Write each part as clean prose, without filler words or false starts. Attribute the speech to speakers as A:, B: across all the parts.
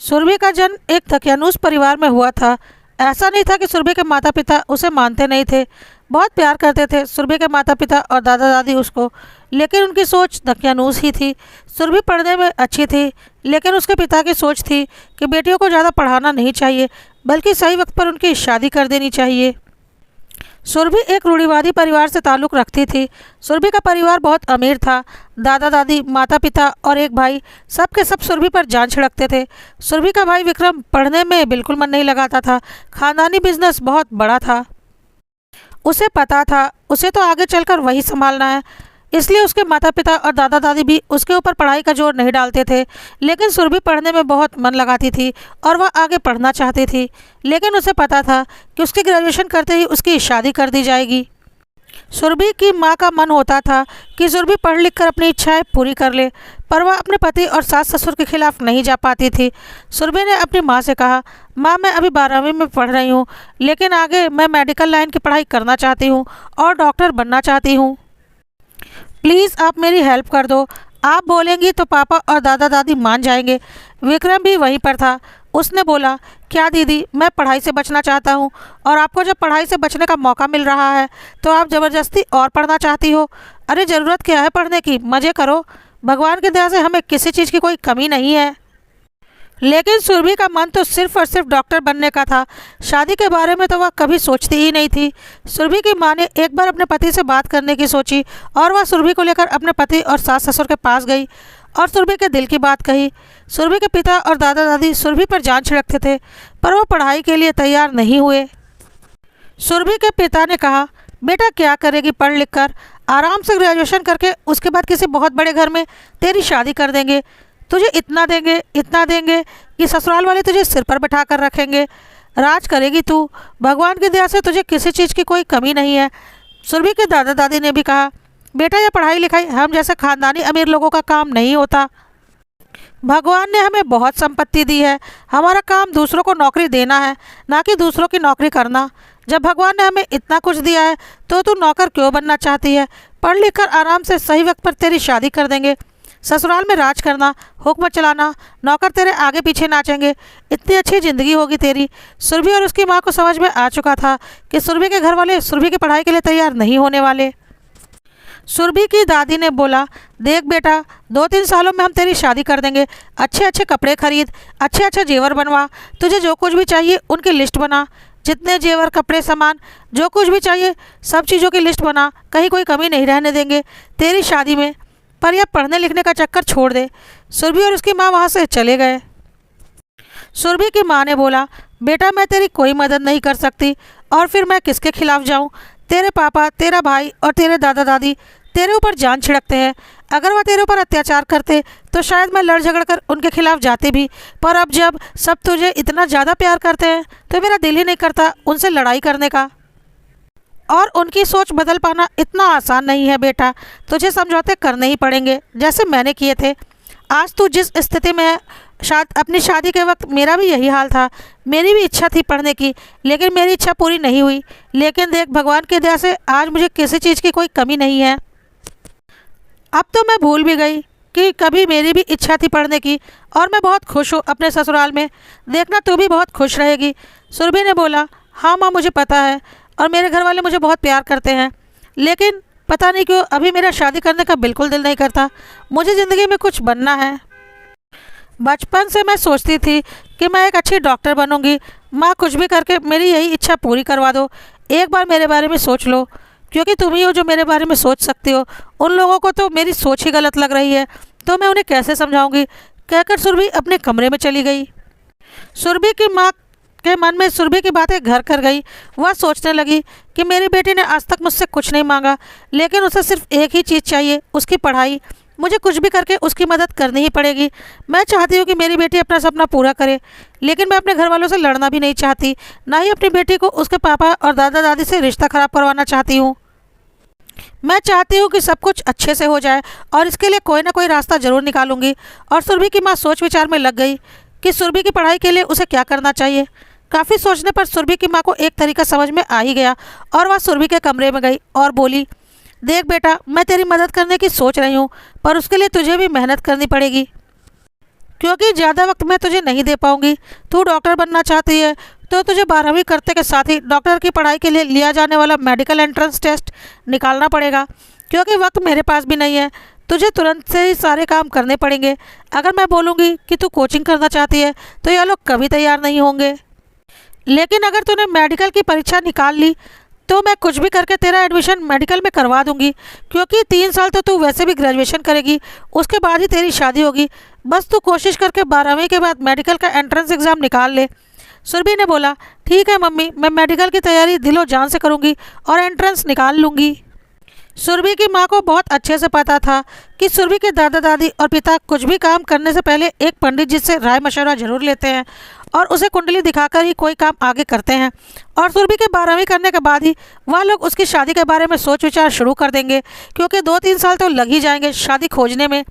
A: सुरभि का जन्म एक दकियानूस परिवार में हुआ था। ऐसा नहीं था कि सुरभि के माता पिता उसे मानते नहीं थे, बहुत प्यार करते थे सुरभि के माता पिता और दादा दादी उसको, लेकिन उनकी सोच दकियानूस ही थी। सुरभि पढ़ने में अच्छी थी, लेकिन उसके पिता की सोच थी कि बेटियों को ज़्यादा पढ़ाना नहीं चाहिए, बल्कि सही वक्त पर उनकी शादी कर देनी चाहिए। सुरभि एक रूढ़िवादी परिवार से ताल्लुक़ रखती थी। सुरभि का परिवार बहुत अमीर था। दादा दादी, माता पिता और एक भाई, सब के सब सुरभि पर जान छिड़कते थे। सुरभि का भाई विक्रम पढ़ने में बिल्कुल मन नहीं लगाता था। खानदानी बिजनेस बहुत बड़ा था, उसे पता था उसे तो आगे चलकर वही संभालना है, इसलिए उसके माता पिता और दादा दादी भी उसके ऊपर पढ़ाई का जोर नहीं डालते थे। लेकिन सुरभि पढ़ने में बहुत मन लगाती थी और वह आगे पढ़ना चाहती थी, लेकिन उसे पता था कि उसकी ग्रेजुएशन करते ही उसकी शादी कर दी जाएगी। सुरभि की माँ का मन होता था कि सुरभि पढ़ लिख कर अपनी इच्छाएं पूरी कर ले, पर वह अपने पति और सास ससुर के खिलाफ नहीं जा पाती थी। सुरभि ने अपनी माँ से कहा, माँ मैं अभी 12वीं में पढ़ रही हूँ, लेकिन आगे मैं मेडिकल लाइन की पढ़ाई करना चाहती हूँ और डॉक्टर बनना चाहती हूँ। प्लीज़ आप मेरी हेल्प कर दो। आप बोलेंगी तो पापा और दादा दादी मान जाएंगे। विक्रम भी वहीं पर था। उसने बोला, क्या दीदी, मैं पढ़ाई से बचना चाहता हूँ और आपको जब पढ़ाई से बचने का मौका मिल रहा है तो आप ज़बरदस्ती और पढ़ना चाहती हो। अरे ज़रूरत क्या है पढ़ने की, मज़े करो। भगवान की दया से हमें किसी चीज़ की कोई कमी नहीं है। लेकिन सुरभि का मन तो सिर्फ और सिर्फ डॉक्टर बनने का था। शादी के बारे में तो वह कभी सोचती ही नहीं थी। सुरभि की माँ ने एक बार अपने पति से बात करने की सोची और वह सुरभि को लेकर अपने पति और सास ससुर के पास गई और सुरभि के दिल की बात कही। सुरभि के पिता और दादा दादी सुरभि पर जान छिड़कते थे, पर वह पढ़ाई के लिए तैयार नहीं हुए। सुरभि के पिता ने कहा, बेटा क्या करेगी पढ़ लिख कर, आराम से ग्रेजुएशन करके उसके बाद किसी बहुत बड़े घर में तेरी शादी कर देंगे। तुझे इतना देंगे कि ससुराल वाले तुझे सिर पर बैठा कर रखेंगे। राज करेगी तू। भगवान की दया से तुझे किसी चीज़ की कोई कमी नहीं है। सुरभि के दादा दादी ने भी कहा, बेटा यह पढ़ाई लिखाई हम जैसे खानदानी अमीर लोगों का काम नहीं होता। भगवान ने हमें बहुत संपत्ति दी है, हमारा काम दूसरों को नौकरी देना है, ना कि दूसरों की नौकरी करना। जब भगवान ने हमें इतना कुछ दिया है तो तू नौकर क्यों बनना चाहती है। पढ़ लिख कर आराम से सही वक्त पर तेरी शादी कर देंगे। ससुराल में राज करना, हुक्म चलाना, नौकर तेरे आगे पीछे नाचेंगे। इतनी अच्छी ज़िंदगी होगी तेरी। सुरभि और उसकी माँ को समझ में आ चुका था कि सुरभि के घर वाले सुरभि की पढ़ाई के लिए तैयार नहीं होने वाले। सुरभि की दादी ने बोला, देख बेटा, 2-3 सालों में हम तेरी शादी कर देंगे। अच्छे अच्छे कपड़े खरीद, अच्छे अच्छे जेवर बनवा। तुझे जो कुछ भी चाहिए उनकी लिस्ट बना। जितने जेवर, कपड़े, सामान जो कुछ भी चाहिए सब चीज़ों की लिस्ट बना। कहीं कोई कमी नहीं रहने देंगे तेरी शादी में। पर यह पढ़ने लिखने का चक्कर छोड़ दे। सुरभि और उसकी माँ वहाँ से चले गए। सुरभि की माँ ने बोला, बेटा मैं तेरी कोई मदद नहीं कर सकती और फिर मैं किसके खिलाफ जाऊँ। तेरे पापा, तेरा भाई और तेरे दादा दादी तेरे ऊपर जान छिड़कते हैं। अगर वह तेरे ऊपर अत्याचार करते तो शायद मैं लड़ झगड़ कर उनके खिलाफ जाती भी, पर अब जब सब तुझे इतना ज़्यादा प्यार करते हैं तो मेरा दिल ही नहीं करता उनसे लड़ाई करने का। और उनकी सोच बदल पाना इतना आसान नहीं है बेटा। तुझे समझौते करने ही पड़ेंगे, जैसे मैंने किए थे। आज तू जिस स्थिति में है, अपनी शादी के वक्त मेरा भी यही हाल था। मेरी भी इच्छा थी पढ़ने की, लेकिन मेरी इच्छा पूरी नहीं हुई। लेकिन देख, भगवान की दया से आज मुझे किसी चीज़ की कोई कमी नहीं है। अब तो मैं भूल भी गई कि कभी मेरी भी इच्छा थी पढ़ने की, और मैं बहुत खुश हूँ अपने ससुराल में। देखना तू भी बहुत खुश रहेगी। सुरभि ने बोला, हाँ माँ, मुझे पता है और मेरे घर वाले मुझे बहुत प्यार करते हैं, लेकिन पता नहीं क्यों अभी मेरा शादी करने का बिल्कुल दिल नहीं करता। मुझे ज़िंदगी में कुछ बनना है। बचपन से मैं सोचती थी कि मैं एक अच्छी डॉक्टर बनूंगी। माँ, कुछ भी करके मेरी यही इच्छा पूरी करवा दो। एक बार मेरे बारे में सोच लो, क्योंकि तुम ही हो जो मेरे बारे में सोच सकती हो। उन लोगों को तो मेरी सोच ही गलत लग रही है, तो मैं उन्हें कैसे समझाऊंगी। कहकर सुरभि अपने कमरे में चली गई। सुरभि की माँ के मन में सुरभि की बातें घर कर गई। वह सोचने लगी कि मेरी बेटी ने आज तक मुझसे कुछ नहीं मांगा, लेकिन उसे सिर्फ एक ही चीज़ चाहिए, उसकी पढ़ाई। मुझे कुछ भी करके उसकी मदद करनी ही पड़ेगी। मैं चाहती हूँ कि मेरी बेटी अपना सपना पूरा करे, लेकिन मैं अपने घर वालों से लड़ना भी नहीं चाहती, ना ही अपनी बेटी को उसके पापा और दादा दादी से रिश्ता ख़राब करवाना चाहती हूँ। मैं चाहती हूँ कि सब कुछ अच्छे से हो जाए और इसके लिए कोई ना कोई रास्ता ज़रूर निकालूंगी। और सुरभि की माँ सोच विचार में लग गई कि सुरभि की पढ़ाई के लिए उसे क्या करना चाहिए। काफ़ी सोचने पर सुरभि की माँ को एक तरीका समझ में आ ही गया और वह सुरभि के कमरे में गई और बोली, देख बेटा, मैं तेरी मदद करने की सोच रही हूँ, पर उसके लिए तुझे भी मेहनत करनी पड़ेगी। क्योंकि ज़्यादा वक्त मैं तुझे नहीं दे पाऊँगी। तू डॉक्टर बनना चाहती है तो तुझे 12वीं करते के साथ ही डॉक्टर की पढ़ाई के लिए लिया जाने वाला मेडिकल एंट्रेंस टेस्ट निकालना पड़ेगा। क्योंकि वक्त मेरे पास भी नहीं है, तुझे तुरंत से ही सारे काम करने पड़ेंगे। अगर मैं बोलूँगी कि तू कोचिंग करना चाहती है तो यह लोग कभी तैयार नहीं होंगे। लेकिन अगर तूने मेडिकल की परीक्षा निकाल ली तो मैं कुछ भी करके तेरा एडमिशन मेडिकल में करवा दूंगी। क्योंकि 3 साल तो तू वैसे भी ग्रेजुएशन करेगी, उसके बाद ही तेरी शादी होगी। बस तू कोशिश करके 12वीं के बाद मेडिकल का एंट्रेंस एग्ज़ाम निकाल ले। सुरभि ने बोला, ठीक है मम्मी, मैं मेडिकल की तैयारी दिलो जान से करूँगी और एंट्रेंस निकाल लूँगी। सुरभि की माँ को बहुत अच्छे से पता था कि सुरभि के दादा दादी और पिता कुछ भी काम करने से पहले एक पंडित जी से राय मशवरा जरूर लेते हैं और उसे कुंडली दिखाकर ही कोई काम आगे करते हैं। और सुरभि के 12वीं करने के बाद ही वह लोग उसकी शादी के बारे में सोच विचार शुरू कर देंगे। क्योंकि 2-3 साल तो लग ही जाएंगे शादी खोजने में,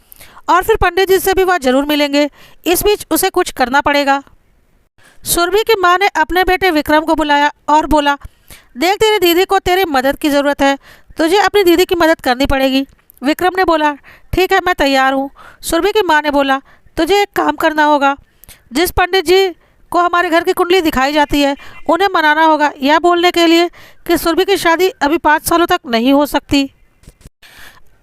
A: और फिर पंडित जी से भी वह जरूर मिलेंगे। इस बीच उसे कुछ करना पड़ेगा। सुरभि की माँ ने अपने बेटे विक्रम को बुलाया और बोला, देख तेरी दीदी को तेरी मदद की ज़रूरत है, तुझे अपनी दीदी की मदद करनी पड़ेगी। विक्रम ने बोला, ठीक है मैं तैयार हूँ। सुरभि की माँ ने बोला, तुझे एक काम करना होगा, जिस पंडित जी को हमारे घर की कुंडली दिखाई जाती है उन्हें मनाना होगा यह बोलने के लिए कि सुरभि की शादी अभी 5 सालों तक नहीं हो सकती।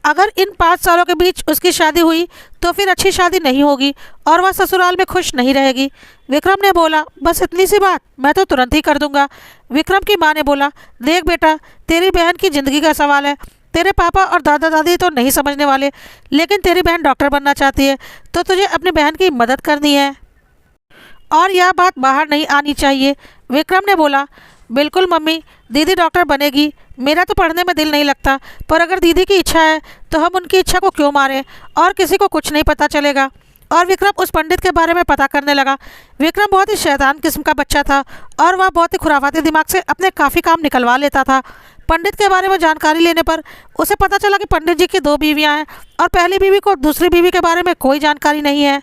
A: अगर इन 5 सालों के बीच उसकी शादी हुई तो फिर अच्छी शादी नहीं होगी और वह ससुराल में खुश नहीं रहेगी। विक्रम ने बोला, बस इतनी सी बात, मैं तो तुरंत ही कर दूंगा। विक्रम की माँ ने बोला, देख बेटा, तेरी बहन की ज़िंदगी का सवाल है। तेरे पापा और दादा दादी तो नहीं समझने वाले, लेकिन तेरी बहन डॉक्टर बनना चाहती है तो तुझे अपनी बहन की मदद करनी है और यह बात बाहर नहीं आनी चाहिए। विक्रम ने बोला, बिल्कुल मम्मी, दीदी डॉक्टर बनेगी। मेरा तो पढ़ने में दिल नहीं लगता, पर अगर दीदी की इच्छा है तो हम उनकी इच्छा को क्यों मारें और किसी को कुछ नहीं पता चलेगा। और विक्रम उस पंडित के बारे में पता करने लगा। विक्रम बहुत ही शैतान किस्म का बच्चा था और वह बहुत ही खुराफाती दिमाग से अपने काफ़ी काम निकलवा लेता था। पंडित के बारे में जानकारी लेने पर उसे पता चला कि पंडित जी की 2 बीवियाँ हैं और पहली बीवी को दूसरी बीवी के बारे में कोई जानकारी नहीं है।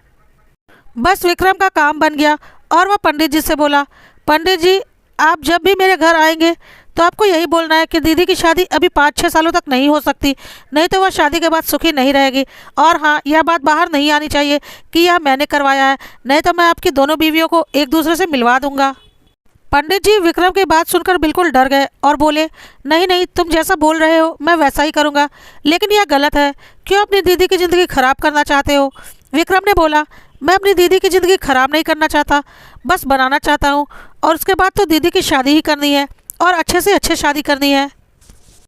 A: बस विक्रम का काम बन गया और वह पंडित जी से बोला, पंडित जी, आप जब भी मेरे घर आएंगे तो आपको यही बोलना है कि दीदी की शादी अभी 5-6 सालों तक नहीं हो सकती, नहीं तो वह शादी के बाद सुखी नहीं रहेगी। और हाँ, यह बात बाहर नहीं आनी चाहिए कि यह मैंने करवाया है, नहीं तो मैं आपकी दोनों बीवियों को एक दूसरे से मिलवा दूंगा। पंडित जी विक्रम की बात सुनकर बिल्कुल डर गए और बोले, नहीं नहीं, तुम जैसा बोल रहे हो मैं वैसा ही करूँगा, लेकिन यह गलत है। क्यों अपनी दीदी की ज़िंदगी खराब करना चाहते हो? विक्रम ने बोला, मैं अपनी दीदी की ज़िंदगी खराब नहीं करना चाहता, बस बनाना चाहता हूँ। और उसके बाद तो दीदी की शादी ही करनी है और अच्छे से अच्छे शादी करनी है।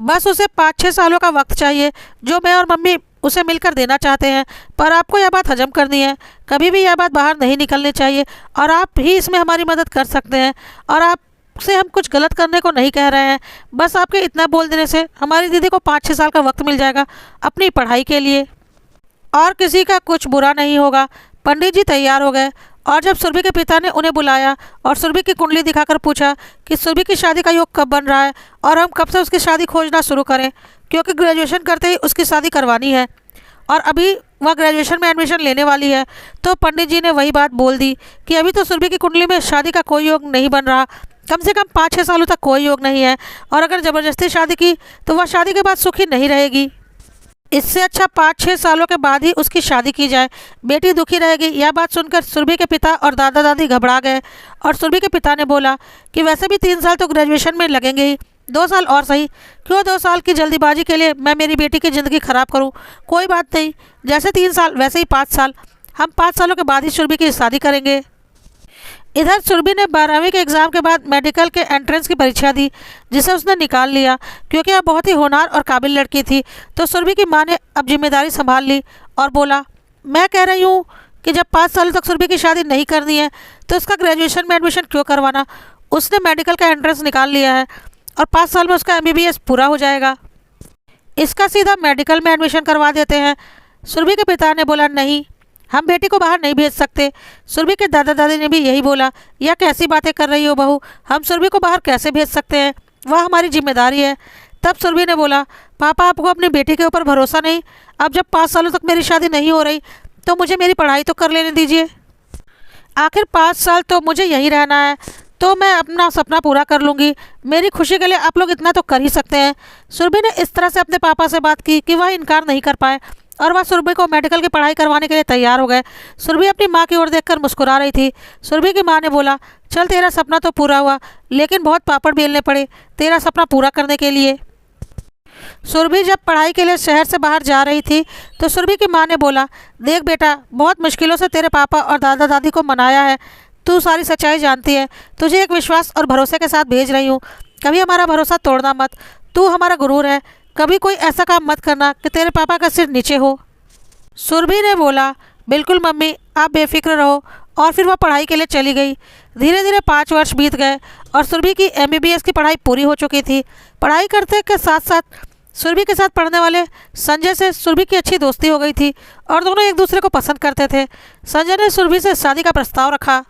A: बस उसे 5-6 सालों का वक्त चाहिए जो मैं और मम्मी उसे मिलकर देना चाहते हैं। पर आपको यह बात हजम करनी है, कभी भी यह बात बाहर नहीं निकलनी चाहिए और आप ही इसमें हमारी मदद कर सकते हैं। और आपसे हम कुछ गलत करने को नहीं कह रहे हैं, बस आपके इतना बोल देने से हमारी दीदी को 5-6 साल का वक्त मिल जाएगा अपनी पढ़ाई के लिए और किसी का कुछ बुरा नहीं होगा। पंडित जी तैयार हो गए और जब सुरभि के पिता ने उन्हें बुलाया और सुरभि की कुंडली दिखाकर पूछा कि सुरभि की शादी का योग कब बन रहा है और हम कब से उसकी शादी खोजना शुरू करें, क्योंकि ग्रेजुएशन करते ही उसकी शादी करवानी है और अभी वह ग्रेजुएशन में एडमिशन लेने वाली है। तो पंडित जी ने वही बात बोल दी कि अभी तो सुरभि की कुंडली में शादी का कोई योग नहीं बन रहा, कम से कम 5-6 सालों तक कोई योग नहीं है और अगर ज़बरदस्ती शादी की तो वह शादी के बाद सुखी नहीं रहेगी। इससे अच्छा 5-6 सालों के बाद ही उसकी शादी की जाए, बेटी दुखी रहेगी। यह बात सुनकर सुरभि के पिता और दादा दादी घबरा गए और सुरभि के पिता ने बोला कि वैसे भी 3 साल तो ग्रेजुएशन में लगेंगे ही, 2 साल और सही, क्यों 2 साल की जल्दीबाजी के लिए मैं मेरी बेटी की ज़िंदगी ख़राब करूं? कोई बात नहीं, जैसे 3 साल वैसे ही 5 साल, हम 5 सालों के बाद ही सुरभि की शादी करेंगे। इधर सुरभि ने 12वीं के एग्ज़ाम के बाद मेडिकल के एंट्रेंस की परीक्षा दी, जिसे उसने निकाल लिया। क्योंकि वह बहुत ही होनहार और काबिल लड़की थी तो सुरभि की माँ ने अब जिम्मेदारी संभाल ली और बोला, मैं कह रही हूँ कि जब 5 सालों तक सुरभि की शादी नहीं करनी है तो उसका ग्रेजुएशन में एडमिशन क्यों करवाना? उसने मेडिकल का एंट्रेंस निकाल लिया है और 5 साल में उसका MBBS पूरा हो जाएगा, इसका सीधा मेडिकल में एडमिशन करवा देते हैं। सुरभि के पिता ने बोला, नहीं, हम बेटी को बाहर नहीं भेज सकते। सुरभि के दादा दादी ने भी यही बोला, यह कैसी बातें कर रही हो बहू, हम सुरभि को बाहर कैसे भेज सकते हैं, वह हमारी जिम्मेदारी है। तब सुरभि ने बोला, पापा आपको अपनी बेटी के ऊपर भरोसा नहीं? अब जब 5 सालों तक मेरी शादी नहीं हो रही तो मुझे मेरी पढ़ाई तो कर लेने दीजिए, आखिर 5 साल तो मुझे यहीं रहना है, तो मैं अपना सपना पूरा कर लूँगी। मेरी खुशी के लिए आप लोग इतना तो कर ही सकते हैं। सुरभि ने इस तरह से अपने पापा से बात की कि वह इनकार नहीं कर पाए और वह सुरभि को मेडिकल की पढ़ाई करवाने के लिए तैयार हो गए। सुरभि अपनी माँ की ओर देखकर मुस्कुरा रही थी। सुरभि की माँ ने बोला, चल तेरा सपना तो पूरा हुआ, लेकिन बहुत पापड़ बेलने पड़े तेरा सपना पूरा करने के लिए। सुरभि जब पढ़ाई के लिए शहर से बाहर जा रही थी तो सुरभि की माँ ने बोला, देख बेटा, बहुत मुश्किलों से तेरे पापा और दादा दादी को मनाया है, तू सारी सच्चाई जानती है, तुझे एक विश्वास और भरोसे के साथ भेज रही हूँ। कभी हमारा भरोसा तोड़ना मत, तू हमारा गुरूर है, कभी कोई ऐसा काम मत करना कि तेरे पापा का सिर नीचे हो। सुरभि ने बोला, बिल्कुल मम्मी, आप बेफिक्र रहो। और फिर वह पढ़ाई के लिए चली गई। धीरे धीरे 5 वर्ष बीत गए और सुरभि की MBBS की पढ़ाई पूरी हो चुकी थी। पढ़ाई करते के साथ साथ सुरभि के साथ पढ़ने वाले संजय से सुरभि की अच्छी दोस्ती हो गई थी और दोनों एक दूसरे को पसंद करते थे। संजय ने सुरभि से शादी का प्रस्ताव रखा।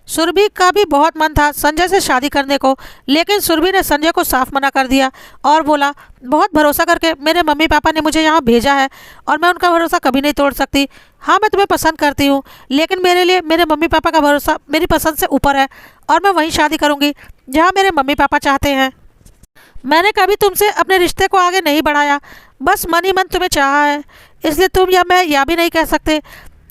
A: सुरभि का भी बहुत मन था संजय से शादी करने को, लेकिन सुरभि ने संजय को साफ मना कर दिया और बोला, बहुत भरोसा करके मेरे मम्मी पापा ने मुझे यहाँ भेजा है और मैं उनका भरोसा कभी नहीं तोड़ सकती। हाँ, मैं तुम्हें पसंद करती हूँ, लेकिन मेरे लिए मेरे मम्मी पापा का भरोसा मेरी पसंद से ऊपर है और मैं वहीं शादी करूँगी जहाँ मेरे मम्मी पापा चाहते हैं। मैंने कभी तुमसे अपने रिश्ते को आगे नहीं बढ़ाया, बस मन ही मन तुम्हें चाहा है, इसलिए तुम या मैं यह भी नहीं कह सकते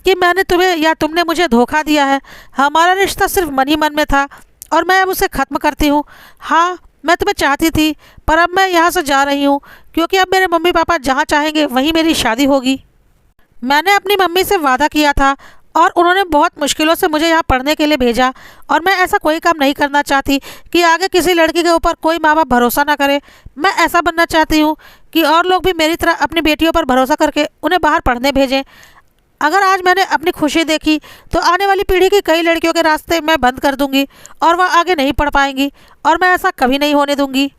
A: कि मैंने तुम्हें या तुमने मुझे धोखा दिया है। हमारा रिश्ता सिर्फ मन ही मन में था और मैं अब उसे ख़त्म करती हूँ। हाँ, मैं तुम्हें चाहती थी, पर अब मैं यहाँ से जा रही हूँ क्योंकि अब मेरे मम्मी पापा जहाँ चाहेंगे वहीं मेरी शादी होगी। मैंने अपनी मम्मी से वादा किया था और उन्होंने बहुत मुश्किलों से मुझे यहाँ पढ़ने के लिए भेजा और मैं ऐसा कोई काम नहीं करना चाहती कि आगे किसी लड़की के ऊपर कोई माँ बाप भरोसा ना करे। मैं ऐसा बनना चाहती हूँ कि और लोग भी मेरी तरह अपनी बेटियों पर भरोसा करके उन्हें बाहर पढ़ने भेजें। अगर आज मैंने अपनी खुशी देखी तो आने वाली पीढ़ी की कई लड़कियों के रास्ते मैं बंद कर दूंगी और वह आगे नहीं पढ़ पाएंगी और मैं ऐसा कभी नहीं होने दूंगी।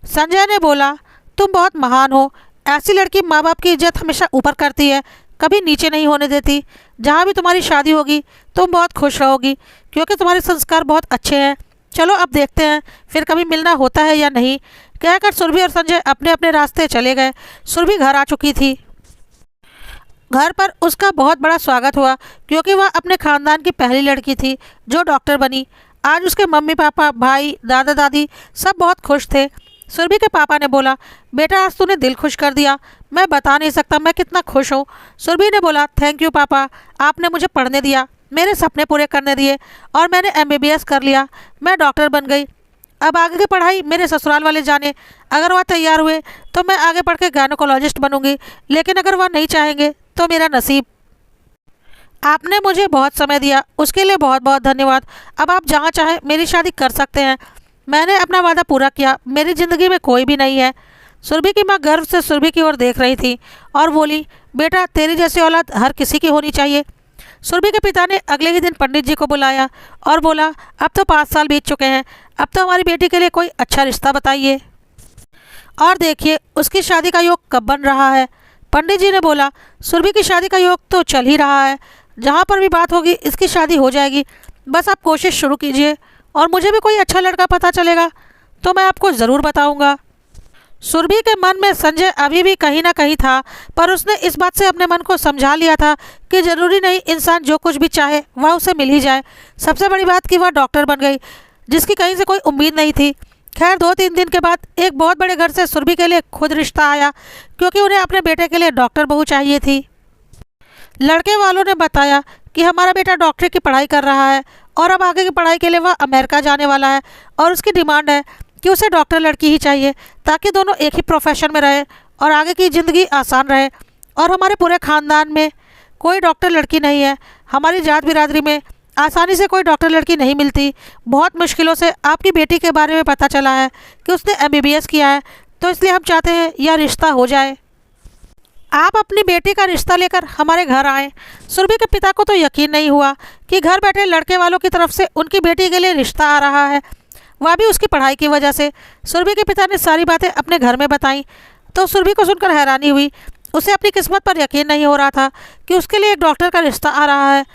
A: संजय ने बोला, तुम बहुत महान हो, ऐसी लड़की माँ बाप की इज्जत हमेशा ऊपर करती है, कभी नीचे नहीं होने देती। जहाँ भी तुम्हारी शादी होगी तुम बहुत खुश रहोगी क्योंकि तुम्हारे संस्कार बहुत अच्छे हैं। चलो अब देखते हैं फिर कभी मिलना होता है या नहीं। कहकर सुरभि और संजय अपने अपने रास्ते चले गए। सुरभि घर आ चुकी थी। घर पर उसका बहुत बड़ा स्वागत हुआ क्योंकि वह अपने खानदान की पहली लड़की थी जो डॉक्टर बनी। आज उसके मम्मी पापा, भाई, दादा दादी सब बहुत खुश थे। सुरभि के पापा ने बोला, बेटा आज तूने दिल खुश कर दिया, मैं बता नहीं सकता मैं कितना खुश हूँ। सुरभि ने बोला, थैंक यू पापा, आपने मुझे पढ़ने दिया, मेरे सपने पूरे करने दिए और मैंने MBBS कर लिया, मैं डॉक्टर बन गई। अब आगे की पढ़ाई मेरे ससुराल वाले जाने, अगर वह तैयार हुए तो मैं आगे पढ़ के गायनोकोलॉजिस्ट बनूंगी, लेकिन अगर वह नहीं चाहेंगे तो मेरा नसीब। आपने मुझे बहुत समय दिया, उसके लिए बहुत बहुत धन्यवाद। अब आप जहाँ चाहें मेरी शादी कर सकते हैं। मैंने अपना वादा पूरा किया, मेरी ज़िंदगी में कोई भी नहीं है। सुरभि की माँ गर्व से सुरभि की ओर देख रही थी और बोली, बेटा तेरी जैसी औलाद हर किसी की होनी चाहिए। सुरभि के पिता ने अगले ही दिन पंडित जी को बुलाया और बोला, अब तो 5 साल बीत चुके हैं, अब तो हमारी बेटी के लिए कोई अच्छा रिश्ता बताइए और देखिए उसकी शादी का योग कब बन रहा है। पंडित जी ने बोला, सुरभि की शादी का योग तो चल ही रहा है, जहाँ पर भी बात होगी इसकी शादी हो जाएगी, बस आप कोशिश शुरू कीजिए और मुझे भी कोई अच्छा लड़का पता चलेगा तो मैं आपको ज़रूर बताऊँगा। सुरभि के मन में संजय अभी भी कहीं ना कहीं था, पर उसने इस बात से अपने मन को समझा लिया था कि ज़रूरी नहीं इंसान जो कुछ भी चाहे वह उसे मिल ही जाए। सबसे बड़ी बात कि वह डॉक्टर बन गई, जिसकी कहीं से कोई उम्मीद नहीं थी। खैर 2-3 दिन के बाद एक बहुत बड़े घर से सुरभि के लिए खुद रिश्ता आया क्योंकि उन्हें अपने बेटे के लिए डॉक्टर बहू चाहिए थी। लड़के वालों ने बताया कि हमारा बेटा डॉक्टरी की पढ़ाई कर रहा है और अब आगे की पढ़ाई के लिए वह अमेरिका जाने वाला है और उसकी डिमांड है कि उसे डॉक्टर लड़की ही चाहिए ताकि दोनों एक ही प्रोफेशन में रहे और आगे की ज़िंदगी आसान रहे। और हमारे पूरे ख़ानदान में कोई डॉक्टर लड़की नहीं है, हमारी जात बिरादरी में आसानी से कोई डॉक्टर लड़की नहीं मिलती। बहुत मुश्किलों से आपकी बेटी के बारे में पता चला है कि उसने MBBS किया है, तो इसलिए हम चाहते हैं यह रिश्ता हो जाए। आप अपनी बेटी का रिश्ता लेकर हमारे घर आएँ। सुरभि के पिता को तो यकीन नहीं हुआ कि घर बैठे लड़के वालों की तरफ से उनकी बेटी के लिए रिश्ता आ रहा है, वह भी उसकी पढ़ाई की वजह से। सुरभि के पिता ने सारी बातें अपने घर में बताई तो सुरभि को सुनकर हैरानी हुई। उसे अपनी किस्मत पर यकीन नहीं हो रहा था कि उसके लिए एक डॉक्टर का रिश्ता आ रहा है,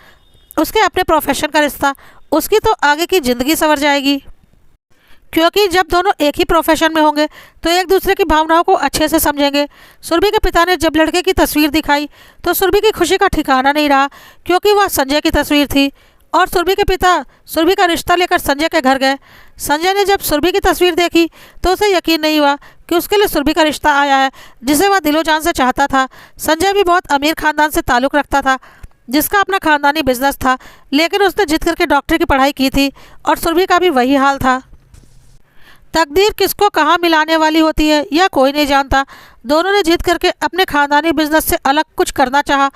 A: उसके अपने प्रोफेशन का रिश्ता। उसकी तो आगे की ज़िंदगी संवर जाएगी, क्योंकि जब दोनों एक ही प्रोफेशन में होंगे तो एक दूसरे की भावनाओं को अच्छे से समझेंगे। सुरभि के पिता ने जब लड़के की तस्वीर दिखाई तो सुरभि की खुशी का ठिकाना नहीं रहा क्योंकि वह संजय की तस्वीर थी और सुरभि के पिता सुरभि का रिश्ता लेकर संजय के घर गए। संजय ने जब सुरभि की तस्वीर देखी तो उसे यकीन नहीं हुआ कि उसके लिए सुरभि का रिश्ता आया है, जिसे वह दिलो जान से चाहता था। संजय भी बहुत अमीर खानदान से ताल्लुक़ रखता था, जिसका अपना खानदानी बिजनेस था, लेकिन उसने जिद करके डॉक्टर की पढ़ाई की थी और सुरभि का भी वही हाल था। तकदीर किसको कहाँ मिलाने वाली होती है यह कोई नहीं जानता। दोनों ने जिद करके अपने खानदानी बिजनेस से अलग कुछ करना चाहा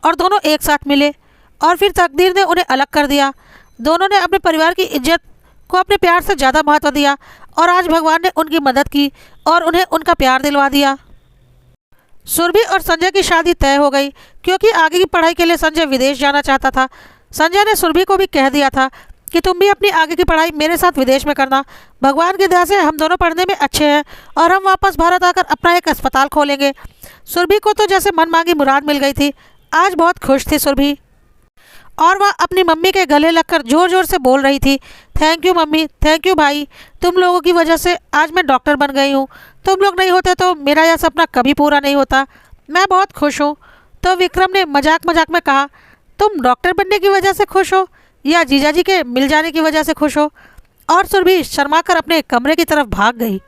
A: और दोनों एक साथ मिले, और फिर तकदीर ने उन्हें अलग कर दिया। दोनों ने अपने परिवार की इज्जत को अपने प्यार से ज़्यादा महत्व दिया और आज भगवान ने उनकी मदद की और उन्हें उनका प्यार दिलवा दिया। सुरभि और संजय की शादी तय हो गई, क्योंकि आगे की पढ़ाई के लिए संजय विदेश जाना चाहता था। संजय ने सुरभि को भी कह दिया था कि तुम भी अपनी आगे की पढ़ाई मेरे साथ विदेश में करना। भगवान की दया से हम दोनों पढ़ने में अच्छे हैं और हम वापस भारत आकर अपना एक अस्पताल खोलेंगे। सुरभि को तो जैसे मन मांगी मुराद मिल गई थी। आज बहुत खुश थी सुरभि, और वह अपनी मम्मी के गले लगकर जोर जोर से बोल रही थी, thank you mummy, thank you भाई, तुम लोगों की वजह से आज मैं डॉक्टर बन गई हूँ। तुम लोग नहीं होते तो मेरा यह सपना कभी पूरा नहीं होता। मैं बहुत खुश हूँ। तो विक्रम ने मजाक मजाक में कहा, तुम डॉक्टर बनने की वजह से खुश हो या जीजाजी के मिल जाने की वजह से खुश हो? और सुरभि शर्मा कर अपने कमरे की तरफ भाग गई।